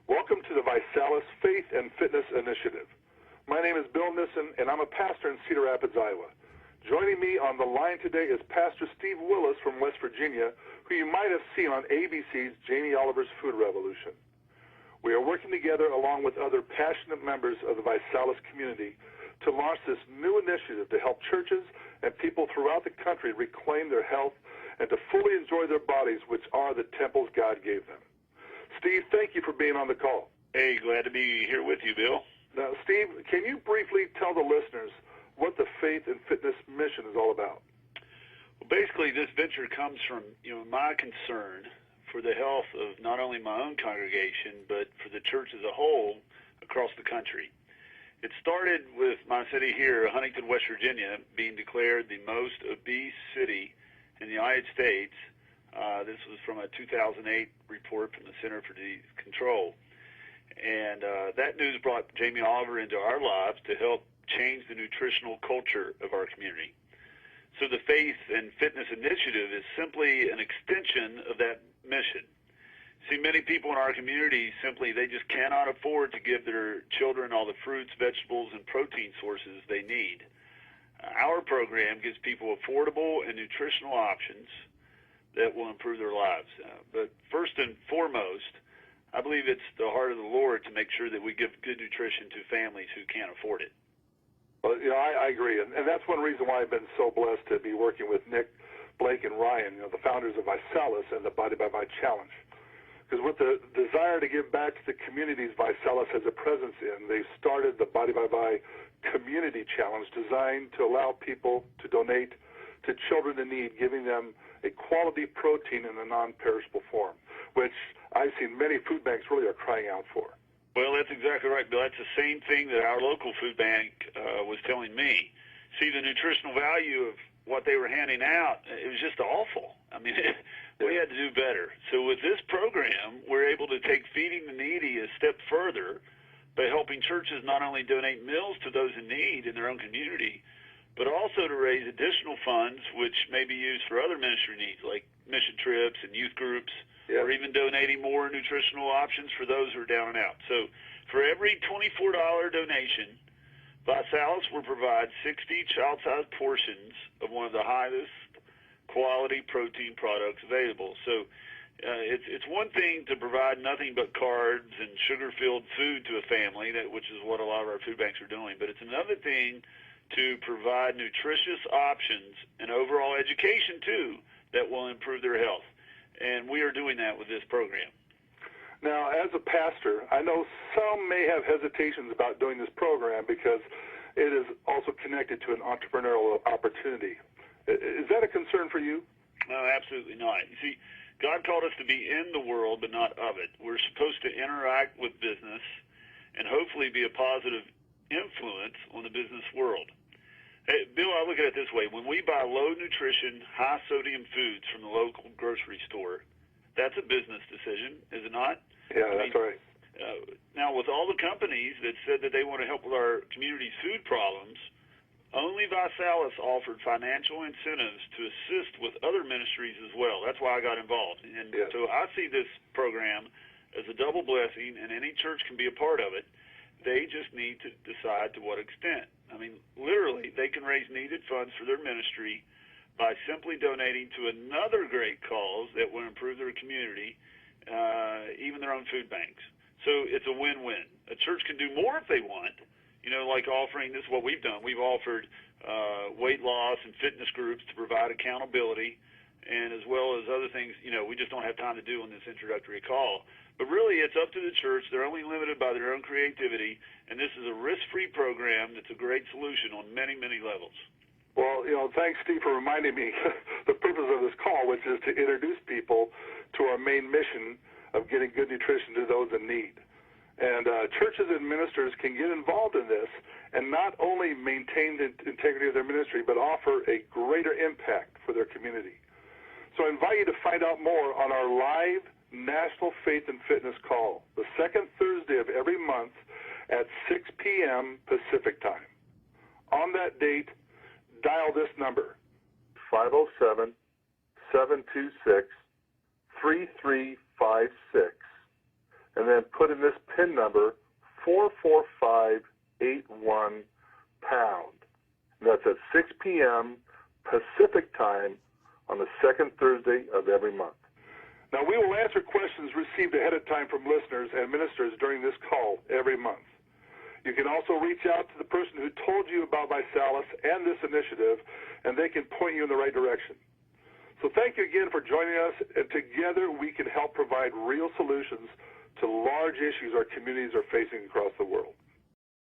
Welcome to the Visalus Faith and Fitness Initiative. My name is Bill Nissen, and I'm a pastor in Cedar Rapids, Iowa. Joining me on the line today is Pastor Steve Willis from West Virginia, who you might have seen on ABC's Jamie Oliver's Food Revolution. We are working together along with other passionate members of the Visalus community to launch this new initiative to help churches and people throughout the country reclaim their health and to fully enjoy their bodies, which are the temples God gave them. Steve, thank you for being on the call. Hey, glad to be here with you, Bill. Now, Steve, can you briefly tell the listeners what the Faith and Fitness mission is all about? Well, basically, this venture comes from my concern for the health of not only my own congregation, but for the church as a whole across the country. It started with my city here, Huntington, West Virginia, being declared the most obese city in the United States. This was from a 2008 report from the Center for Disease Control. And that news brought Jamie Oliver into our lives to help change the nutritional culture of our community. So the Faith and Fitness Initiative is simply an extension of that mission. See, many people in our community they just cannot afford to give their children all the fruits, vegetables, and protein sources they need. Our program gives people affordable and nutritional options that will improve their lives. But first and foremost, I believe it's the heart of the Lord to make sure that we give good nutrition to families who can't afford it. Well, I agree, and that's one reason why I've been so blessed to be working with Nick, Blake, and Ryan, the founders of Visalus and the Body by Vi Challenge. Because with the desire to give back to the communities Visalus has a presence in, they've started the Body by Vi Community Challenge, designed to allow people to donate to children in need, giving them a quality protein in a non-perishable form, which I've seen many food banks really are crying out for. Well, that's exactly right, Bill. That's the same thing that our local food bank was telling me. See, the nutritional value of what they were handing out, it was just awful. I mean, we had to do better. So with this program, we're able to take feeding the needy a step further by helping churches not only donate meals to those in need in their own community, but also to raise additional funds which may be used for other ministry needs like mission trips and youth groups, or even donating more nutritional options for those who are down and out. So for every $24 donation, Visalus will provide 60 child-sized portions of one of the highest quality protein products available. So it's one thing to provide nothing but carbs and sugar-filled food to a family, which is what a lot of our food banks are doing, but it's another thing to provide nutritious options and overall education, too, that will improve their health. And we are doing that with this program. Now, as a pastor, I know some may have hesitations about doing this program because it is also connected to an entrepreneurial opportunity. Is that a concern for you? No, absolutely not. You see, God called us to be in the world, but not of it. We're supposed to interact with business and hopefully be a positive influence on the business world. Hey, Bill, I look at it this way. When we buy low-nutrition, high-sodium foods from the local grocery store, that's a business decision, is it not? Yeah, that's right. Now, with all the companies that said that they want to help with our community's food problems, only Visalus offered financial incentives to assist with other ministries as well. That's why I got involved. And so I see this program as a double blessing, and any church can be a part of it. They just need to decide to what extent. I mean, literally, they can raise needed funds for their ministry by simply donating to another great cause that will improve their community, even their own food banks. So it's a win-win. A church can do more if they want, like offering, this is what we've done. We've offered weight loss and fitness groups to provide accountability, and as well as other things, we just don't have time to do on this introductory call. But really, it's up to the church. They're only limited by their own creativity, and this is a risk-free program that's a great solution on many, many levels. Well, thanks, Steve, for reminding me the purpose of this call, which is to introduce people to our main mission of getting good nutrition to those in need. And churches and ministers can get involved in this and not only maintain the integrity of their ministry, but offer a greater impact for their community. So I invite you to find out more on our live National Faith and Fitness call, the second Thursday of every month at 6 p.m. Pacific time. On that date, dial this number, 507-726-3356, and then put in this PIN number, 44581 pound. That's at 6 p.m. Pacific time on the second Thursday of every month. Now, we will answer questions received ahead of time from listeners and ministers during this call every month. You can also reach out to the person who told you about Visalus and this initiative, and they can point you in the right direction. So thank you again for joining us, and together we can help provide real solutions to large issues our communities are facing across the world.